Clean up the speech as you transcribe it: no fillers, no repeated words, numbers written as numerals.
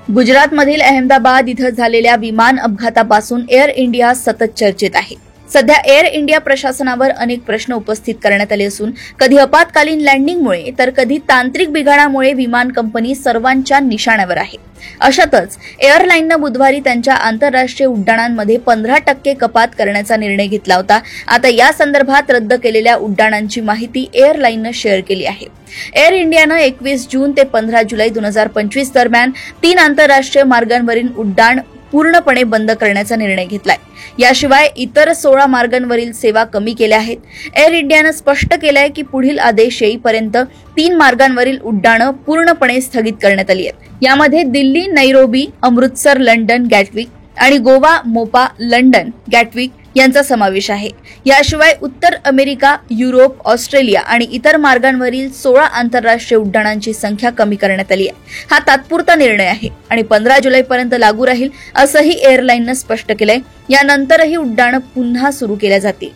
गुजरातमधील अहमदाबाद इथं झालेल्या विमान अपघातापासून एअर इंडिया सतत चर्चेत आहे। सध्या एअर इंडिया प्रशासनावर अनेक प्रश्न उपस्थित करण्यात आले असून कधी आपत्कालीन लँडिंगमुळे तर कधी तांत्रिक बिघाडामुळे विमान कंपनी सर्वांच्या निशाण्यावर आहे। अशातच एअरलाईननं बुधवारी त्यांच्या आंतरराष्ट्रीय उड्डाणांमध्ये 15% कपात करण्याचा निर्णय घेतला होता। आता या संदर्भात रद्द केलेल्या उड्डाणांची माहिती एअरलाईननं शेअर केली आहे। एअर इंडियानं 21 जून ते 15 जुलै 2025 दरम्यान 3 आंतरराष्ट्रीय मार्गांवरील उड्डाण पूर्णपणे बंद करण्याचा निर्णय घेतलाय। याशिवाय इतर 16 मार्गांवरील सेवा कमी केल्या आहेत। एअर इंडियानं स्पष्ट केलंय की पुढील आदेश येईपर्यंत 3 मार्गांवरील उड्डाणं पूर्णपणे स्थगित करण्यात आली आहेत। यामध्ये दिल्ली नैरोबी, अमृतसर लंडन गॅटविक आणि गोवा मोपा लंडन गॅटविक यांचा समावेश आहे। याशिवाय उत्तर अमेरिका, युरोप, ऑस्ट्रेलिया आणि इतर मार्गांवरील 16 आंतरराष्ट्रीय उड्डाणांची संख्या कमी करण्यात आली आहे। हा तात्पुरता निर्णय आहे आणि 15 जुलैपर्यंत लागू राहील असंही एअरलाईननं स्पष्ट केलंय। यानंतरही उड्डाणं पुन्हा सुरू केल्या जातील।